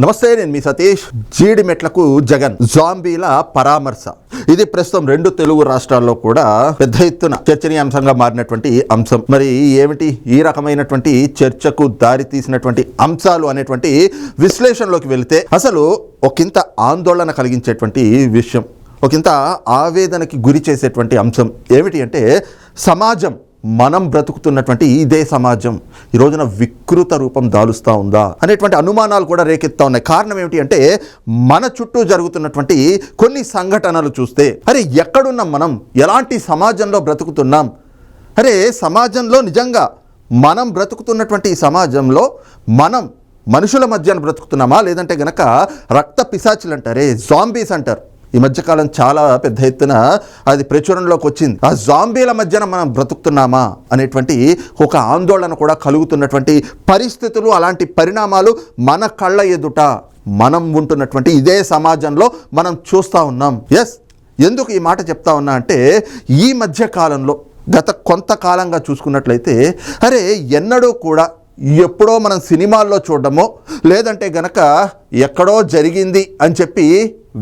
నమస్తే, నేను మీ సతీష్. జీడిమెట్లకు జగన్ జాంబీల పరామర్శ. ఇది ప్రస్తుతం రెండు తెలుగు రాష్ట్రాల్లో కూడా పెద్ద ఎత్తున చర్చనీయాంశంగా మారినటువంటి అంశం. మరి ఏమిటి ఈ రకమైనటువంటి చర్చకు దారి తీసినటువంటి అంశాలు అనేటువంటి విశ్లేషణలోకి వెళితే అసలు ఒకంత ఆందోళన కలిగించేటువంటి విషయం, ఒకంత ఆవేదనకి గురి చేసేటువంటి అంశం ఏమిటి అంటే సమాజం, మనం బ్రతుకుతున్నటువంటి ఇదే సమాజం ఈ రోజున వికృత రూపం దాలుస్తూ ఉందా అనేటువంటి అనుమానాలు కూడా రేకెత్తా ఉన్నాయి. కారణం ఏమిటి అంటే మన చుట్టూ జరుగుతున్నటువంటి కొన్ని సంఘటనలు చూస్తే అరే ఎక్కడున్నాం మనం, ఎలాంటి సమాజంలో బ్రతుకుతున్నాం, అరే సమాజంలో నిజంగా మనం బ్రతుకుతున్నటువంటి ఈ సమాజంలో మనం మనుషుల మధ్యన బ్రతుకుతున్నామా, లేదంటే గనక రక్త పిశాచులు అంటారే, జాంబీస్ అంటారు. ఈ మధ్యకాలం చాలా పెద్ద ఎత్తున అది ప్రచురణలోకి వచ్చింది. ఆ జాంబీల మధ్యన మనం బ్రతుకుతున్నామా అనేటువంటి ఒక ఆందోళన కూడా కలుగుతున్నటువంటి పరిస్థితులు, అలాంటి పరిణామాలు మన కళ్ళ ఎదుట మనం ఉంటున్నటువంటి ఇదే సమాజంలో మనం చూస్తూ ఉన్నాం. ఎస్, ఎందుకు ఈ మాట చెప్తా ఉన్నా అంటే ఈ మధ్య కాలంలో గత కొంతకాలంగా చూసుకున్నట్లయితే అరే ఎన్నడూ కూడా ఎప్పుడో మనం సినిమాల్లో చూడడమో, లేదంటే గనక ఎక్కడో జరిగింది అని చెప్పి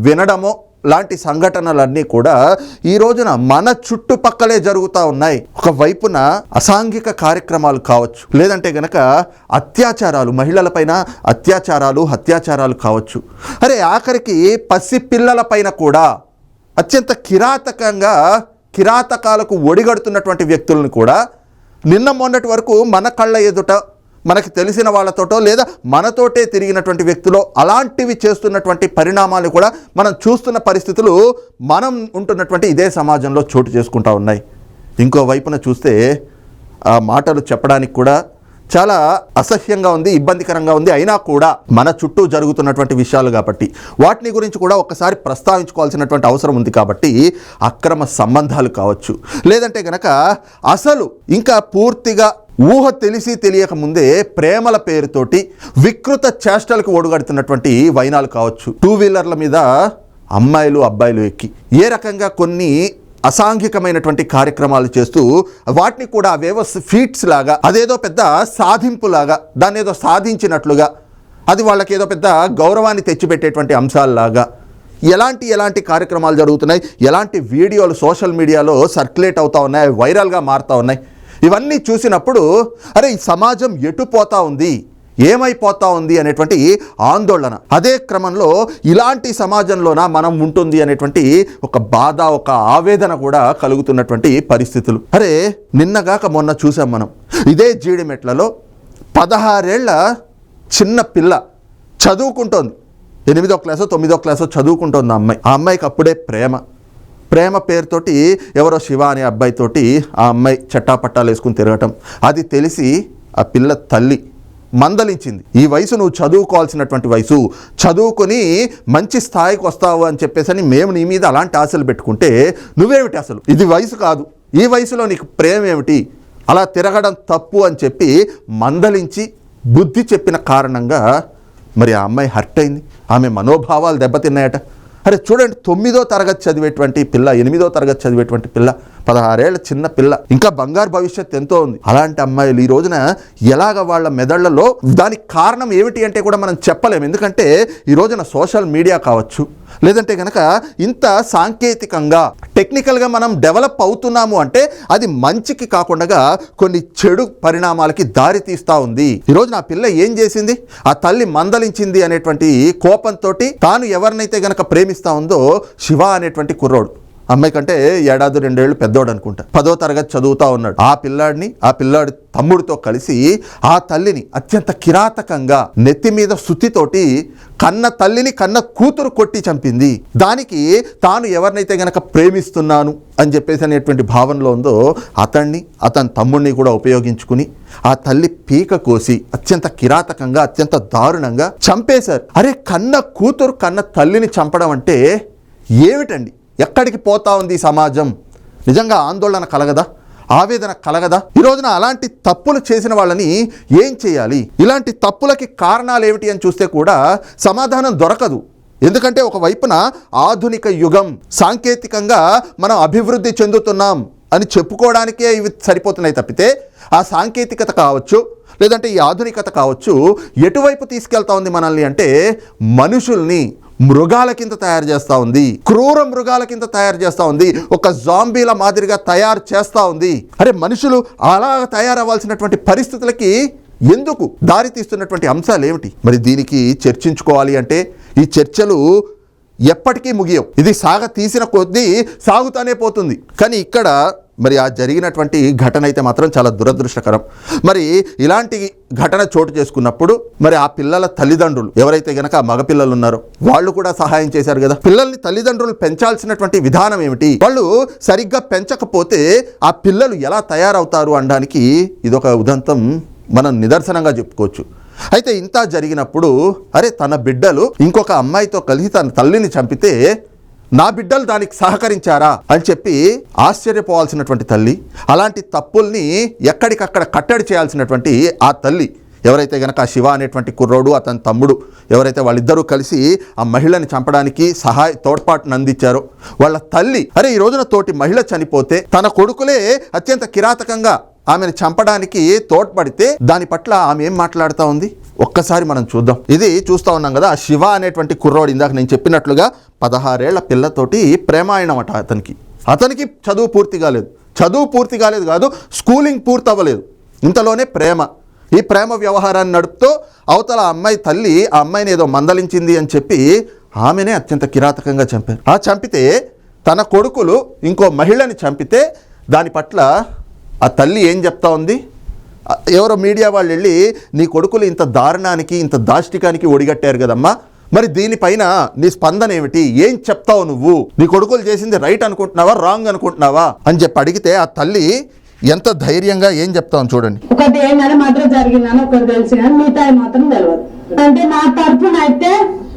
వినడమో లాంటి సంఘటనలన్నీ కూడా ఈ రోజున మన చుట్టుపక్కలే జరుగుతూ ఉన్నాయి. ఒకవైపున అసాంఘిక కార్యక్రమాలు కావచ్చు, లేదంటే గనక అత్యాచారాలు, మహిళలపైన హత్యాచారాలు కావచ్చు. అరే ఆఖరికి పసిపిల్లలపైన కూడా అత్యంత కిరాతకాలకు ఒడిగడుతున్నటువంటి వ్యక్తులను కూడా నిన్న మొన్నటి వరకు మన కళ్ళ ఎదుట మనకి తెలిసిన వాళ్ళతోటో లేదా మనతోటే తిరిగినటువంటి వ్యక్తులు అలాంటివి చేస్తున్నటువంటి పరిణామాలు కూడా మనం చూస్తున్న పరిస్థితులు మనం ఉంటున్నటువంటి ఇదే సమాజంలో చోటు చేసుకుంటూ ఉన్నాయి. ఇంకో వైపున చూస్తే ఆ మాటలు చెప్పడానికి కూడా చాలా అసహ్యంగా ఉంది, ఇబ్బందికరంగా ఉంది. అయినా కూడా మన చుట్టూ జరుగుతున్నటువంటి విషయాలు కాబట్టి వాటిని గురించి కూడా ఒక్కసారి ప్రస్తావించుకోవాల్సినటువంటి అవసరం ఉంది. కాబట్టి అక్రమ సంబంధాలు కావచ్చు, లేదంటే గనక అసలు ఇంకా పూర్తిగా ఊహ తెలిసి తెలియక ముందే ప్రేమల పేరుతోటి వికృత చేష్టలకు ఒడుగడుతున్నటువంటి వైనాలు కావచ్చు. టూ వీలర్ల మీద అమ్మాయిలు అబ్బాయిలు ఎక్కి ఏ రకంగా కొన్ని అసాంఘికమైనటువంటి కార్యక్రమాలు చేస్తూ వాటిని కూడా అవేవో ఫీట్స్ లాగా, అదేదో పెద్ద సాధింపులాగా, దాన్ని ఏదో సాధించినట్లుగా, అది వాళ్ళకి ఏదో పెద్ద గౌరవాన్ని తెచ్చిపెట్టేటువంటి అంశాలలాగా ఎలాంటి కార్యక్రమాలు జరుగుతున్నాయి, ఎలాంటి వీడియోలు సోషల్ మీడియాలో సర్క్యులేట్ అవుతూ ఉన్నాయి, వైరల్గా మారుతూ ఉన్నాయి. ఇవన్నీ చూసినప్పుడు అరే ఈ సమాజం ఎటు పోతా ఉంది, ఏమైపోతా ఉంది అనేటువంటి ఆందోళన, అదే క్రమంలో ఇలాంటి సమాజంలోన మనం ఉంటుంది అనేటువంటి ఒక బాధ, ఒక ఆవేదన కూడా కలుగుతున్నటువంటి పరిస్థితులు. అరే నిన్నగాక మొన్న చూసాం మనం ఇదే జీడిమెట్లలో 16 ఏళ్ల చిన్న పిల్ల చదువుకుంటోంది, 8వ క్లాసో 9వ క్లాసో చదువుకుంటోంది ఆ అమ్మాయికి అప్పుడే ప్రేమ పేరుతోటి ఎవరో శివ అనే అబ్బాయితోటి ఆ అమ్మాయి చట్టాపట్టాలు వేసుకుని తిరగటం. అది తెలిసి ఆ పిల్ల తల్లి మందలించింది, ఈ వయసు నువ్వు చదువుకోవాల్సినటువంటి వయసు, చదువుకొని మంచి స్థాయికి వస్తావు అని చెప్పేసి మేము నీ మీద అలాంటి ఆశలు పెట్టుకుంటే నువ్వేమిటి, అసలు ఇది వయసు కాదు, ఈ వయసులో నీకు ప్రేమ ఏమిటి, అలా తిరగడం తప్పు అని చెప్పి మందలించి బుద్ధి చెప్పిన కారణంగా మరి ఆ అమ్మాయి హర్ట్ అయింది, ఆమె మనోభావాలు దెబ్బతిన్నాయట. అరే చూడండి, 9వ తరగతి చదివేటువంటి పిల్ల, 8వ తరగతి చదివేటువంటి పిల్ల, 16 ఏళ్ల చిన్న పిల్ల, ఇంకా బంగారు భవిష్యత్తు ఎంతో ఉంది. అలాంటి అమ్మాయిలు ఈ రోజున ఎలాగ వాళ్ళ మెదళ్లలో, దానికి కారణం ఏమిటి అంటే కూడా మనం చెప్పలేము. ఎందుకంటే ఈ రోజున సోషల్ మీడియా కావచ్చు, లేదంటే కనుక ఇంత సాంకేతికంగా టెక్నికల్గా మనం డెవలప్ అవుతున్నాము అంటే అది మంచికి కాకుండా కొన్ని చెడు పరిణామాలకి దారి తీస్తూ ఉంది. ఈ రోజు నా పిల్ల ఏం చేసింది, ఆ తల్లి మందలించింది అనేటువంటి కోపంతో తాను ఎవరినైతే గనక ప్రేమిస్తా ఉందో శివ అనేటువంటి కుర్రోడు, అమ్మాయి కంటే 1-2 ఏళ్ళు పెద్దోడు అనుకుంటా, 10వ తరగతి చదువుతా ఉన్నాడు. ఆ పిల్లాడి తమ్ముడితో కలిసి ఆ తల్లిని అత్యంత కిరాతకంగా నెత్తి మీద సుత్తితోటి కన్న తల్లిని కన్న కూతురు కొట్టి చంపింది. దానికి తాను ఎవరినైతే గనక ప్రేమిస్తున్నాను అని చెప్పేసి అనేటువంటి భావనలో ఉందో అతన్ని, అతని తమ్ముడిని కూడా ఉపయోగించుకుని ఆ తల్లి పీక కోసి అత్యంత కిరాతకంగా, అత్యంత దారుణంగా చంపేశారు. అరే కన్న కూతురు కన్న తల్లిని చంపడం అంటే ఏమిటండి, ఎక్కడికి పోతా ఉంది ఈ సమాజం? నిజంగా ఆందోళన కలగదా, ఆవేదన కలగదా? ఈ రోజున అలాంటి తప్పులు చేసిన వాళ్ళని ఏం చేయాలి, ఇలాంటి తప్పులకి కారణాలు ఏమిటి అని చూస్తే కూడా సమాధానం దొరకదు. ఎందుకంటే ఒకవైపున ఆధునిక యుగం, సాంకేతికంగా మనం అభివృద్ధి చెందుతున్నాం అని చెప్పుకోవడానికే ఇవి సరిపోతున్నాయి తప్పితే ఆ సాంకేతికత కావచ్చు, లేదంటే ఈ ఆధునికత కావచ్చు ఎటువైపు తీసుకెళ్తా ఉంది మనల్ని అంటే మనుషుల్ని మృగాల కింద తయారు చేస్తూ ఉంది, క్రూర మృగాల కింద తయారు చేస్తూ ఉంది, ఒక జాంబీల మాదిరిగా తయారు చేస్తూ ఉంది. అరే మనుషులు అలా తయారవ్వాల్సినటువంటి పరిస్థితులకి ఎందుకు దారి తీస్తున్నటువంటి అంశాలు ఏమిటి? మరి దీనికి చర్చించుకోవాలి అంటే ఈ చర్చలు ఎప్పటికీ ముగియవు. ఇది తీసిన కొద్దీ సాగుతానే పోతుంది. కానీ ఇక్కడ మరి ఆ జరిగినటువంటి ఘటన అయితే మాత్రం చాలా దురదృష్టకరం. మరి ఇలాంటి ఘటన చోటు చేసుకున్నప్పుడు మరి ఆ పిల్లల తల్లిదండ్రులు ఎవరైతే గనక ఆ మగపిల్లలు ఉన్నారో వాళ్ళు కూడా సహాయం చేశారు కదా. పిల్లల్ని తల్లిదండ్రులు పెంచాల్సినటువంటి విధానం ఏమిటి? వాళ్ళు సరిగ్గా పెంచకపోతే ఆ పిల్లలు ఎలా తయారవుతారు అనడానికి ఇదొక ఉదంతం మనం నిదర్శనంగా చెప్పుకోవచ్చు. అయితే ఇంత జరిగినప్పుడు అరే తన బిడ్డలు ఇంకొక అమ్మాయితో కలిసి తన తల్లిని చంపితే నా బిడ్డలు దానికి సహకరించారా అని చెప్పి ఆశ్చర్యపోవాల్సినటువంటి తల్లి, అలాంటి తప్పుల్ని ఎక్కడికక్కడ కట్టడి చేయాల్సినటువంటి ఆ తల్లి ఎవరైతే గనక శివ అనేటువంటి కుర్రోడు అతని తమ్ముడు ఎవరైతే వాళ్ళిద్దరూ కలిసి ఆ మహిళని చంపడానికి తోడ్పాటును అందించారో వాళ్ళ తల్లి అరే ఈ రోజున తోటి మహిళ చనిపోతే తన కొడుకులే అత్యంత కిరాతకంగా ఆమెను చంపడానికి తోడ్పడితే దాని పట్ల ఆమె ఏం మాట్లాడుతూ ఉంది ఒక్కసారి మనం చూద్దాం. ఇది చూస్తూ ఉన్నాం కదా, ఆ శివ అనేటువంటి కుర్రోడు ఇందాక నేను చెప్పినట్లుగా 16 ఏళ్ల పిల్లతోటి ప్రేమాయణం అట. అతనికి చదువు పూర్తి కాలేదు కాదు, స్కూలింగ్ పూర్తి అవ్వలేదు. ఇంతలోనే ఈ ప్రేమ వ్యవహారాన్ని నడుపుతూ అవతల అమ్మాయి తల్లి ఆ అమ్మాయిని ఏదో మందలించింది అని చెప్పి ఆమెనే అత్యంత కిరాతకంగా చంపారు. చంపితే తన కొడుకులు ఇంకో మహిళని చంపితే దాని పట్ల ఆ తల్లి ఏం చెప్తా ఉంది? ఎవరో మీడియా వాళ్ళు వెళ్ళి నీ కొడుకులు ఇంత దారుణానికి ఇంత దాష్టికానికి ఒడిగట్టారు కదమ్మా, మరి దీనిపైన నీ స్పందన ఏమిటి, ఏం చెప్తావు నువ్వు, నీ కొడుకులు చేసింది రైట్ అనుకుంటున్నావా రాంగ్ అనుకుంటున్నావా అని చెప్పి అడిగితే ఆ తల్లి ఎంత ధైర్యంగా ఏం చెప్తావు చూడండి. ఒకటి ఏంటంటే మాత్రం జరిగిందని ఒకటి తెలిసి కానీ మిగతా మాత్రం తెలియదు. అంటే నా తరఫున అయితే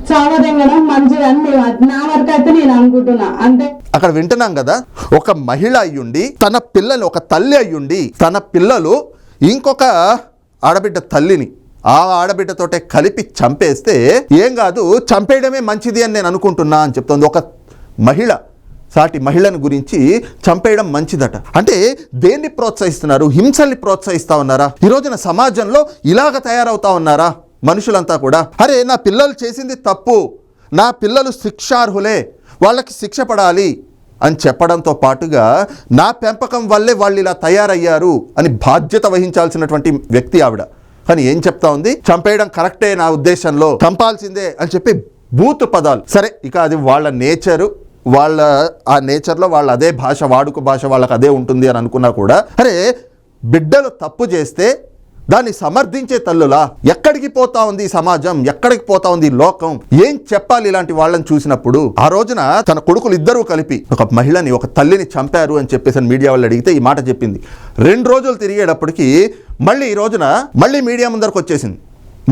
చావదెంగడం మంచిదని నా వరకు అయితే నేను అనుకుంటున్నా. అంటే అక్కడ వింటున్నాం కదా, ఒక మహిళ అయ్యుండి తన పిల్లలు, ఒక తల్లి అయ్యుండి తన పిల్లలు ఇంకొక ఆడబిడ్డ తల్లిని ఆ ఆడబిడ్డతోటే కలిపి చంపేస్తే ఏం కాదు చంపేయడమే మంచిది అని నేను అనుకుంటున్నా అని చెప్తుంది. ఒక మహిళ సాటి మహిళను గురించి చంపేయడం మంచిదట. అంటే దేన్ని ప్రోత్సహిస్తున్నారు? హింసల్ని ప్రోత్సహిస్తా ఉన్నారా? ఈ రోజున సమాజంలో ఇలాగ తయారవుతా ఉన్నారా మనుషులంతా కూడా? అరే నా పిల్లలు చేసింది తప్పు, నా పిల్లలు శిక్షార్హులే, వాళ్ళకి శిక్ష పడాలి అని చెప్పడంతో పాటుగా నా పెంపకం వల్లే వాళ్ళు ఇలా తయారయ్యారు అని బాధ్యత వహించాల్సినటువంటి వ్యక్తి ఆవిడ. కానీ ఏం చెప్తా ఉంది? చంపేయడం కరెక్టే, నా ఉద్దేశంలో చంపాల్సిందే అని చెప్పి బూతు పదాలు. సరే ఇక అది వాళ్ళ నేచరు, వాళ్ళ ఆ నేచర్లో వాళ్ళ అదే భాష, వాడుక భాష వాళ్ళకి అదే ఉంటుంది అని అనుకున్నా కూడా అరే బిడ్డలు తప్పు చేస్తే దాన్ని సమర్థించే తల్లులా ఎక్కడికి పోతా ఉంది ఈ సమాజం, ఎక్కడికి పోతా ఉంది ఈ లోకం? ఏం చెప్పాలి ఇలాంటి వాళ్ళని చూసినప్పుడు? ఆ రోజున తన కొడుకులు ఇద్దరూ కలిపి ఒక మహిళని, ఒక తల్లిని చంపారు అని చెప్పేసి మీడియా వాళ్ళు అడిగితే ఈ మాట చెప్పింది. 2 రోజులు తిరిగేటప్పటికి మళ్ళీ ఈ రోజున మళ్ళీ మీడియా ముందరకు వచ్చేసింది.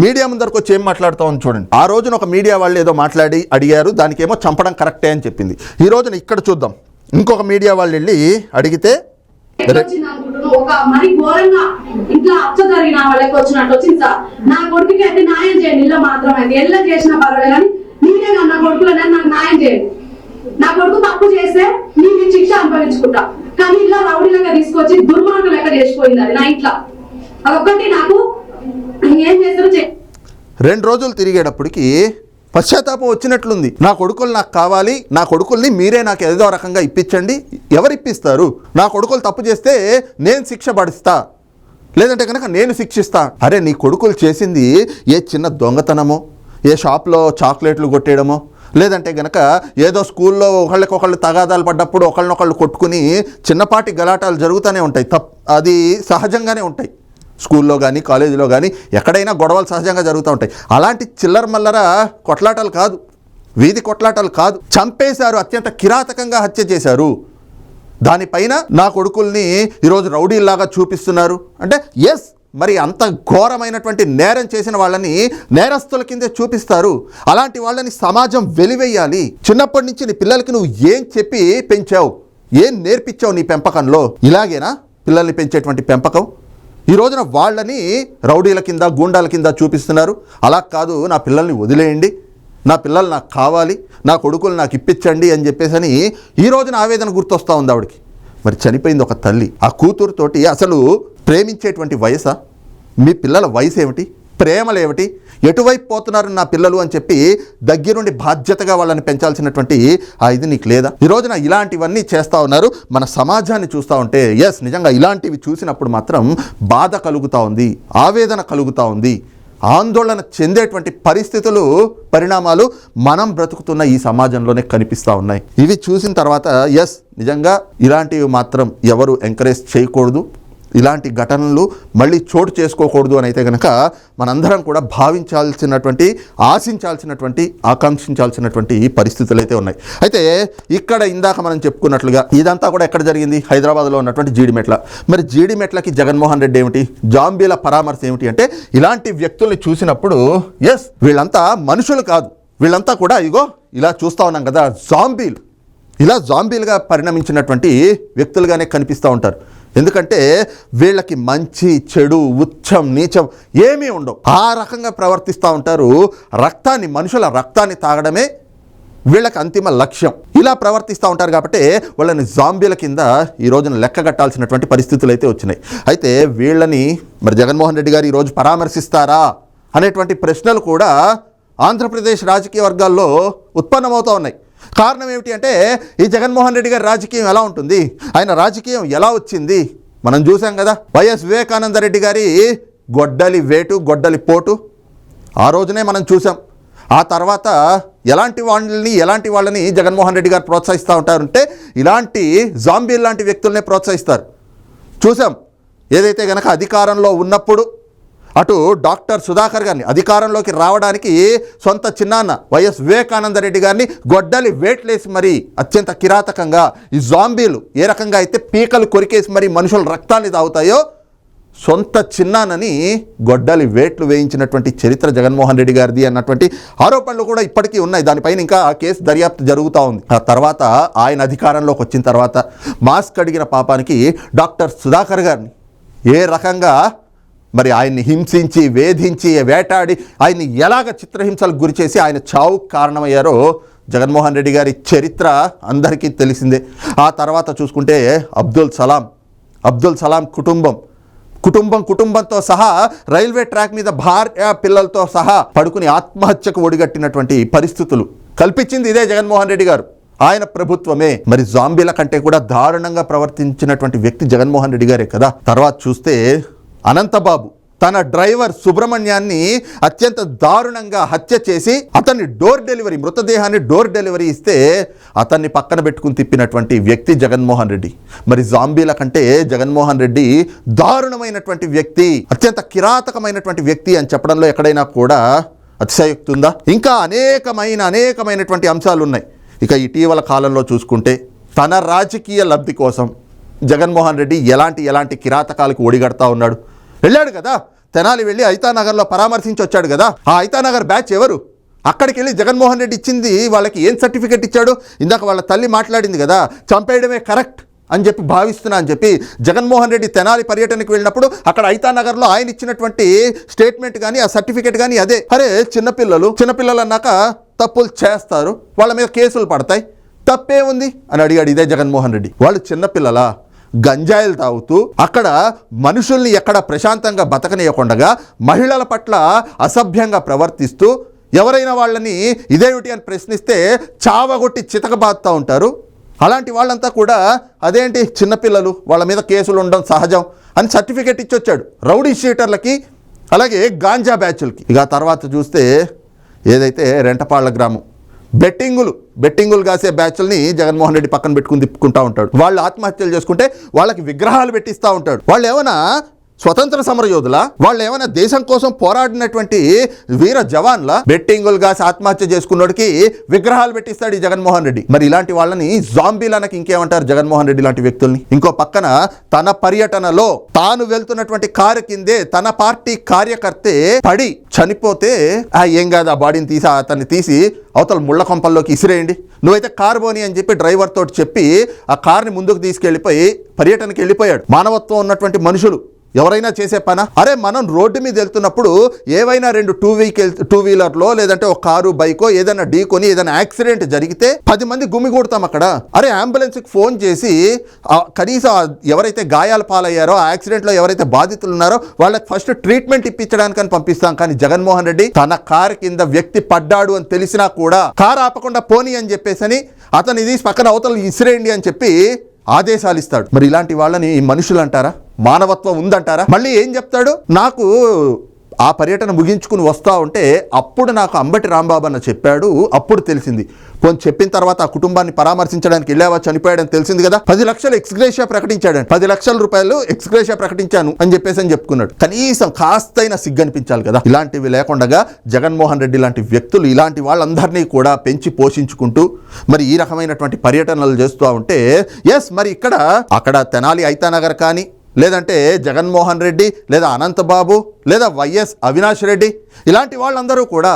మీడియా ముందరకు వచ్చి ఏం మాట్లాడుతూ ఉంది చూడండి. ఆ రోజున ఒక మీడియా వాళ్ళు ఏదో మాట్లాడి అడిగారు, దానికేమో చంపడం కరెక్టే అని చెప్పింది. ఈ రోజున ఇక్కడ చూద్దాం, ఇంకొక మీడియా వాళ్ళు వెళ్ళి అడిగితే ఒక మరి ఘోరంగా ఇంట్లో అచ్చ జరిగిన వాళ్ళకి వచ్చినట్టు వచ్చింది సార్. నా కొడుకుకి అయితే న్యాయం చేయండి, ఇల్లు మాత్రమైంది ఎలా చేసినా పర్వాలేదు కానీ నేనే కదా నా కొడుకులనే నాకు న్యాయం చేయండి. నా కొడుకు తప్పు చేస్తే నేను శిక్ష అనుభవించుకుంటా, కానీ ఇలా రౌడీలుగా తీసుకొచ్చి దుర్మార్గం లెక్క చేసిపోయింది అది నా ఇంట్లో. అదొక్కటి నాకు ఏం చేస్తారో 2 రోజులు తిరిగేటప్పటికి పశ్చాత్తాపం వచ్చినట్లుంది. నా కొడుకులు నాకు కావాలి, నా కొడుకుల్ని మీరే నాకు ఏదో రకంగా ఇప్పించండి. ఎవరు ఇప్పిస్తారు? నా కొడుకులు తప్పు చేస్తే నేను శిక్ష పడిస్తా, లేదంటే కనుక నేను శిక్షిస్తా. అరే నీ కొడుకులు చేసింది ఏ చిన్న దొంగతనమో, ఏ షాప్లో చాక్లెట్లు కొట్టేయడమో, లేదంటే గనక ఏదో స్కూల్లో ఒకళ్ళకొకళ్ళు తగాదాలు పడ్డప్పుడు ఒకళ్ళనొకళ్ళు కొట్టుకుని చిన్నపాటి గలాటాలు జరుగుతూనే ఉంటాయి. అది సహజంగానే ఉంటాయి. స్కూల్లో కానీ కాలేజీలో కానీ ఎక్కడైనా గొడవలు సహజంగా జరుగుతూ ఉంటాయి. అలాంటి చిల్లర మల్లర కొట్లాటలు కాదు, వీధి కొట్లాటలు కాదు, చంపేశారు, అత్యంత కిరాతకంగా హత్య చేశారు. దానిపైన నా కొడుకుల్ని ఈరోజు రౌడీల్లాగా చూపిస్తున్నారు అంటే ఎస్, మరి అంత ఘోరమైనటువంటి నేరం చేసిన వాళ్ళని నేరస్తుల కిందే చూపిస్తారు. అలాంటి వాళ్ళని సమాజం వెలివేయాలి. చిన్నప్పటి నుంచి నీ పిల్లలకి నువ్వు ఏం చెప్పి పెంచావు, ఏం నేర్పించావు నీ పెంపకంలో? ఇలాగేనా పిల్లల్ని పెంచేటువంటి పెంపకం? ఈ రోజున వాళ్ళని రౌడీల కింద గూండాల కింద చూపిస్తున్నారు. అలా కాదు, నా పిల్లల్ని వదిలేయండి, నా పిల్లలు నాకు కావాలి, నా కొడుకులు నాకు ఇప్పించండి అని చెప్పేసి ఈ రోజున ఆవేదన గుర్తొస్తూ ఉంది ఆవిడకి. మరి చనిపోయింది ఒక తల్లి, ఆ కూతురుతోటి అసలు ప్రేమించేటువంటి వయసా? మీ పిల్లల వయసు ఏమిటి, ప్రేమలు ఏమిటి, ఎటువైపు పోతున్నారు నా పిల్లలు అని చెప్పి దగ్గరుండి బాధ్యతగా వాళ్ళని పెంచాల్సినటువంటి ఇది నీకు లేదా? ఈ రోజున ఇలాంటివన్నీ చేస్తూ ఉన్నారు. మన సమాజాన్ని చూస్తూ ఉంటే నిజంగా ఇలాంటివి చూసినప్పుడు మాత్రం బాధ కలుగుతూ ఉంది, ఆవేదన కలుగుతూ ఉంది, ఆందోళన చెందేటువంటి పరిస్థితులు, పరిణామాలు మనం బ్రతుకుతున్న ఈ సమాజంలోనే కనిపిస్తూ ఉన్నాయి. ఇవి చూసిన తర్వాత నిజంగా ఇలాంటివి మాత్రం ఎవరు ఎంకరేజ్ చేయకూడదు, ఇలాంటి ఘటనలు మళ్ళీ చోటు చేసుకోకూడదు అని అయితే కనుక మనందరం కూడా భావించాల్సినటువంటి, ఆశించాల్సినటువంటి, ఆకాంక్షించాల్సినటువంటి పరిస్థితులు అయితే ఉన్నాయి. అయితే ఇక్కడ ఇందాక మనం చెప్పుకున్నట్లుగా ఇదంతా కూడా ఎక్కడ జరిగింది? హైదరాబాద్లో ఉన్నటువంటి జీడిమెట్ల. మరి జీడిమెట్లకి జగన్మోహన్ రెడ్డి ఏమిటి, జాంబీల పరామర్శ ఏమిటి అంటే, ఇలాంటి వ్యక్తుల్ని చూసినప్పుడు వీళ్ళంతా మనుషులు కాదు, వీళ్ళంతా కూడా ఇగో ఇలా చూస్తూ ఉన్నాం కదా జాంబీలు, ఇలా జాంబీలుగా పరిణమించినటువంటి వ్యక్తులుగానే కనిపిస్తూ ఉంటారు. ఎందుకంటే వీళ్ళకి మంచి చెడు ఉచ్చం నీచం ఏమీ ఉండవు, ఆ రకంగా ప్రవర్తిస్తూ ఉంటారు. రక్తాన్ని, మనుషుల రక్తాన్ని తాగడమే వీళ్ళకి అంతిమ లక్ష్యం. ఇలా ప్రవర్తిస్తూ ఉంటారు కాబట్టి వాళ్ళని జాంబీల కింద ఈ రోజున లెక్కగట్టాల్సినటువంటి పరిస్థితులు అయితే వచ్చినాయి. అయితే వీళ్ళని మరి జగన్మోహన్ రెడ్డి గారు ఈరోజు పరామర్శిస్తారా అనేటువంటి ప్రశ్నలు కూడా ఆంధ్రప్రదేశ్ రాజకీయ వర్గాల్లో ఉత్పన్నమవుతూ ఉన్నాయి. కారణం ఏమిటి అంటే, ఈ జగన్మోహన్ రెడ్డి గారి రాజకీయం ఎలా ఉంటుంది, ఆయన రాజకీయం ఎలా వచ్చింది మనం చూసాం కదా. వైఎస్ వివేకానంద రెడ్డి గారి గొడ్డలి వేటు, గొడ్డలి పోటు ఆ రోజునే మనం చూసాం. ఆ తర్వాత ఎలాంటి వాళ్ళని జగన్మోహన్ రెడ్డి గారు ప్రోత్సహిస్తూ ఉంటారంటే, ఇలాంటి జాంబీల్ లాంటి వ్యక్తులనే ప్రోత్సహిస్తారు. చూసాం. ఏదైతే కనుక అధికారంలో ఉన్నప్పుడు అటు డాక్టర్ సుధాకర్ గారిని అధికారంలోకి రావడానికి సొంత చిన్నాన్న వైఎస్ వివేకానంద రెడ్డి గారిని గొడ్డలి వేట్లేసి మరి అత్యంత కిరాతకంగా ఈ జాంబీలు ఏ రకంగా అయితే పీకలు కొరికేసి మరి మనుషుల రక్తాన్ని తాగుతాయో, సొంత చిన్నాన్నని గొడ్డలి వేట్లు వేయించినటువంటి చరిత్ర జగన్మోహన్ రెడ్డి గారిది అన్నటువంటి ఆరోపణలు కూడా ఇప్పటికీ ఉన్నాయి. దానిపైన ఇంకా ఆ కేసు దర్యాప్తు జరుగుతూ ఉంది. ఆ తర్వాత ఆయన అధికారంలోకి వచ్చిన తర్వాత మాస్క్ అడిగిన పాపానికి డాక్టర్ సుధాకర్ గారిని ఏ రకంగా మరి ఆయన్ని హింసించి, వేధించి, వేటాడి ఆయన్ని ఎలాగ చిత్రహింసలకు గురి చేసి ఆయన చావుకు కారణమయ్యారో జగన్మోహన్ రెడ్డి గారి చరిత్ర అందరికీ తెలిసిందే. ఆ తర్వాత చూసుకుంటే అబ్దుల్ సలాం కుటుంబంతో సహా రైల్వే ట్రాక్ మీద భార్య పిల్లలతో సహా పడుకుని ఆత్మహత్యకు ఒడిగట్టినటువంటి పరిస్థితులు కల్పించింది ఇదే జగన్మోహన్ రెడ్డి గారు, ఆయన ప్రభుత్వమే. మరి జాంబీల కంటే కూడా దారుణంగా ప్రవర్తించినటువంటి వ్యక్తి జగన్మోహన్ రెడ్డి గారే కదా. తర్వాత చూస్తే అనంతబాబు తన డ్రైవర్ సుబ్రహ్మణ్యాన్ని అత్యంత దారుణంగా హత్య చేసి అతన్ని మృతదేహాన్ని డోర్ డెలివరీ ఇస్తే అతన్ని పక్కన పెట్టుకుని తిప్పినటువంటి వ్యక్తి జగన్మోహన్ రెడ్డి. మరి జాంబీల కంటే జగన్మోహన్ రెడ్డి దారుణమైనటువంటి వ్యక్తి, అత్యంత కిరాతకమైనటువంటి వ్యక్తి అని చెప్పడంలో ఎక్కడైనా కూడా అతిశయోక్తి ఉందా? ఇంకా అనేకమైనటువంటి అంశాలు ఉన్నాయి. ఇక ఇటీవల కాలంలో చూసుకుంటే తన రాజకీయ లబ్ధి కోసం జగన్మోహన్ రెడ్డి ఎలాంటి కిరాతకాలకు ఒడిగడతా ఉన్నాడు. వెళ్ళాడు కదా, తెనాలి వెళ్ళి ఐతానగర్లో పరామర్శించి వచ్చాడు కదా. ఆ ఐతానగర్ బ్యాచ్ ఎవరు? అక్కడికి వెళ్ళి జగన్మోహన్ రెడ్డి ఇచ్చింది వాళ్ళకి ఏం సర్టిఫికెట్ ఇచ్చాడు? ఇందాక వాళ్ళ తల్లి మాట్లాడింది కదా, చంపేయడమే కరెక్ట్ అని చెప్పి భావిస్తున్నా అని చెప్పి జగన్మోహన్ రెడ్డి తెనాలి పర్యటనకు వెళ్ళినప్పుడు అక్కడ ఐతానగర్లో ఆయన ఇచ్చినటువంటి స్టేట్మెంట్ కానీ ఆ సర్టిఫికెట్ కానీ అదే. అరే చిన్నపిల్లలు అన్నాక తప్పులు చేస్తారు, వాళ్ళ మీద కేసులు పడతాయి, తప్పే ఉంది అని అడిగాడు ఇదే జగన్మోహన్ రెడ్డి. వాళ్ళు చిన్నపిల్లలా? గంజాయిలు తాగుతూ అక్కడ మనుషుల్ని ఎక్కడ ప్రశాంతంగా బతకనీయకుండా మహిళల పట్ల అసభ్యంగా ప్రవర్తిస్తూ ఎవరైనా వాళ్ళని ఇదేమిటి అని ప్రశ్నిస్తే చావగొట్టి చితకబాదుతూ ఉంటారు. అలాంటి వాళ్ళంతా కూడా అదేంటి చిన్నపిల్లలు, వాళ్ళ మీద కేసులు ఉండడం సహజం అని సర్టిఫికెట్ ఇచ్చొచ్చాడు రౌడీ షీటర్లకి, అలాగే గాంజా బ్యాచ్లకి. ఇక తర్వాత చూస్తే ఏదైతే రెంటపాళ్ల గ్రామం బెట్టింగులు కాసే బ్యాచ్ల్ని జగన్మోహన్ రెడ్డి పక్కన పెట్టుకుని తిప్పుకుంటా ఉంటాడు. వాళ్ళు ఆత్మహత్యలు చేసుకుంటే వాళ్ళకి విగ్రహాలు పెట్టిస్తూ ఉంటాడు. వాళ్ళు ఏమైనా స్వతంత్ర సమరయోధుల, వాళ్ళు ఏమైనా దేశం కోసం పోరాడినటువంటి వీర జవాన్ల? బెట్టింగులు కాసి ఆత్మహత్య చేసుకున్నోడికి విగ్రహాలు పెట్టిస్తాడు ఈ జగన్మోహన్ రెడ్డి. మరి ఇలాంటి వాళ్ళని జాంబీలనకి ఇంకేమంటారు జగన్మోహన్ రెడ్డి లాంటి వ్యక్తుల్ని? ఇంకో పక్కన తన పర్యటనలో తాను వెళ్తున్నటువంటి కారు కిందే తన పార్టీ కార్యకర్తే పడి చనిపోతే ఏం కాదు, ఆ బాడీని అతన్ని తీసి అవతల ముళ్ళ కొంపల్లోకి ఇసిరేయండి, నువ్వైతే కారు పోని అని చెప్పి డ్రైవర్ తోటి చెప్పి ఆ కార్ని ముందుకు తీసుకెళ్ళిపోయి పర్యటనకి వెళ్ళిపోయాడు. మానవత్వం ఉన్నటువంటి మనుషులు ఎవరైనా చేసే పనా? అరే మనం రోడ్డు మీద వెళ్తున్నప్పుడు ఏవైనా రెండు టూ వీలర్లో లేదంటే ఒక కారు బైకో ఏదైనా ఢీకొని ఏదైనా యాక్సిడెంట్ జరిగితే 10 మంది గుమిగూడతాం అక్కడ. అరే అంబులెన్స్కి ఫోన్ చేసి కనీసం ఎవరైతే గాయాల పాలయ్యారో ఆ యాక్సిడెంట్లో ఎవరైతే బాధితులు ఉన్నారో వాళ్ళకి ఫస్ట్ ట్రీట్మెంట్ ఇప్పించడానికని పంపిస్తాం. కానీ జగన్మోహన్ రెడ్డి తన కారు కింద వ్యక్తి పడ్డాడు అని తెలిసినా కూడా కారు ఆపకుండా పోనీ అని చెప్పేసి అతను ఇది పక్కన అవతల ఇసిరేయండి అని చెప్పి ఆదేశాలు ఇస్తాడు. మరి ఇలాంటి వాళ్ళని మనుషులు అంటారా? మానవత్వం ఉందంటారా? మళ్ళీ ఏం చెప్తాడు, నాకు ఆ పర్యటన ముగించుకుని వస్తా ఉంటే అప్పుడు నాకు అంబటి రాంబాబు అన్న చెప్పాడు, అప్పుడు తెలిసింది. కొంచెం చెప్పిన తర్వాత ఆ కుటుంబాన్ని పరామర్శించడానికి వెళ్ళావా, చనిపోయాడని తెలిసింది కదా, 10 లక్షలు ఎక్స్గ్రేషియా ప్రకటించాడు. 10 లక్షల రూపాయలు ఎక్స్గ్రేషియా ప్రకటించాను అని చెప్పేసి చెప్పుకున్నాడు. కనీసం కాస్తైనా సిగ్గనిపించాలి కదా. ఇలాంటివి లేకుండా జగన్మోహన్ రెడ్డి లాంటి వ్యక్తులు ఇలాంటి వాళ్ళందరినీ కూడా పెంచి పోషించుకుంటూ మరి ఈ రకమైనటువంటి పర్యటనలు చేస్తూ ఉంటే ఎస్ మరి అక్కడ తెనాలి ఐతానగర్ కానీ లేదంటే జగన్మోహన్ రెడ్డి లేదా అనంతబాబు లేదా వైఎస్ అవినాష్ రెడ్డి ఇలాంటి వాళ్ళందరూ కూడా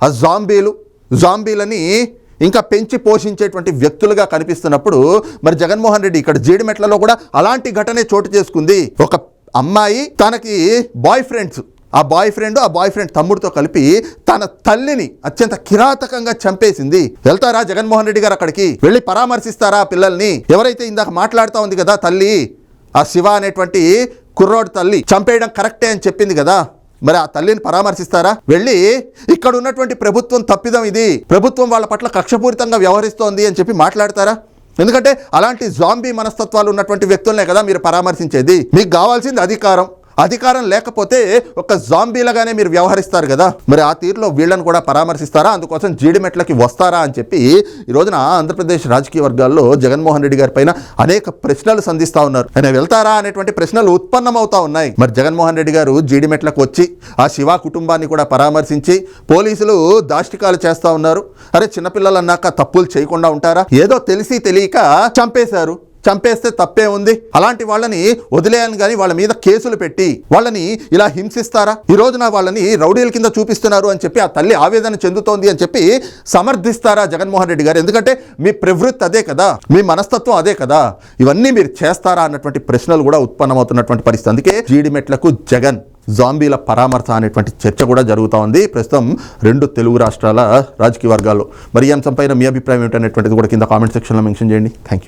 ఆ జాంబీలని ఇంకా పెంచి పోషించేటువంటి వ్యక్తులుగా కనిపిస్తున్నప్పుడు మరి జగన్మోహన్ రెడ్డి ఇక్కడ జీడిమెట్లలో కూడా అలాంటి ఘటనే చోటు చేసుకుంది. ఒక అమ్మాయి తనకి బాయ్ ఫ్రెండ్ తమ్ముడితో కలిపి తన తల్లిని అత్యంత కిరాతకంగా చంపేసింది. వెళ్తారా జగన్మోహన్ రెడ్డి గారు అక్కడికి వెళ్ళి పరామర్శిస్తారా పిల్లల్ని? ఎవరైతే ఇందాక మాట్లాడుతూ ఉంది కదా తల్లి, ఆ శివ అనేటువంటి కుర్రోడు తల్లి చంపేయడం కరెక్టే అని చెప్పింది కదా, మరి ఆ తల్లిని పరామర్శిస్తారా? వెళ్ళి ఇక్కడ ఉన్నటువంటి ప్రభుత్వం తప్పిదం ఇది, ప్రభుత్వం వాళ్ళ పట్ల కక్షపూరితంగా వ్యవహరిస్తోంది అని చెప్పి మాట్లాడతారా? ఎందుకంటే అలాంటి జాంబీ మనస్తత్వాలు ఉన్నటువంటి వ్యక్తులనే కదా మీరు పరామర్శించేది. మీకు కావాల్సింది అధికారం లేకపోతే ఒక జాంబీలాగానే మీరు వ్యవహరిస్తారు కదా. మరి ఆ తీరులో వీళ్ళని కూడా పరామర్శిస్తారా? అందుకోసం జీడిమెట్లకి వస్తారా అని చెప్పి ఈ రోజున ఆంధ్రప్రదేశ్ రాజకీయ వర్గాల్లో జగన్మోహన్ రెడ్డి గారి పైన అనేక ప్రశ్నలు సంధిస్తూ ఉన్నారు. ఆయన వెళ్తారా అనేటువంటి ప్రశ్నలు ఉత్పన్నమవుతా ఉన్నాయి. మరి జగన్మోహన్ రెడ్డి గారు జీడిమెట్లకు వచ్చి ఆ శివ కుటుంబాన్ని కూడా పరామర్శించి పోలీసులు దాష్టికాలు చేస్తూ ఉన్నారు. అరే చిన్నపిల్లలు అన్నాక తప్పులు చేయకుండా ఉంటారా? ఏదో తెలిసి తెలియక చంపేస్తే తప్పే ఉంది. అలాంటి వాళ్ళని వదిలేయాలని కానీ వాళ్ళ మీద కేసులు పెట్టి వాళ్ళని ఇలా హింసిస్తారా? ఈ రోజున వాళ్ళని రౌడీల కింద చూపిస్తున్నారు అని చెప్పి ఆ తల్లి ఆవేదన చెందుతోంది అని చెప్పి సమర్థిస్తారా జగన్మోహన్ రెడ్డి గారు? ఎందుకంటే మీ ప్రవృత్తి అదే కదా, మీ మనస్తత్వం అదే కదా. ఇవన్నీ మీరు చేస్తారా అన్నటువంటి ప్రశ్నలు కూడా ఉత్పన్నమవుతున్నటువంటి పరిస్థితి. అందుకే జీడిమెట్లకు జగన్ జాంబీల పరామర్శ అనేటువంటి చర్చ కూడా జరుగుతూ ఉంది ప్రస్తుతం 2 తెలుగు రాష్ట్రాల రాజకీయ వర్గాల్లో. మరి ఈ అంశంపైన మీ అభిప్రాయం ఏంటనేటువంటిది కూడా కింద కామెంట్ సెక్షన్లో మెన్షన్ చేయండి. Thank you.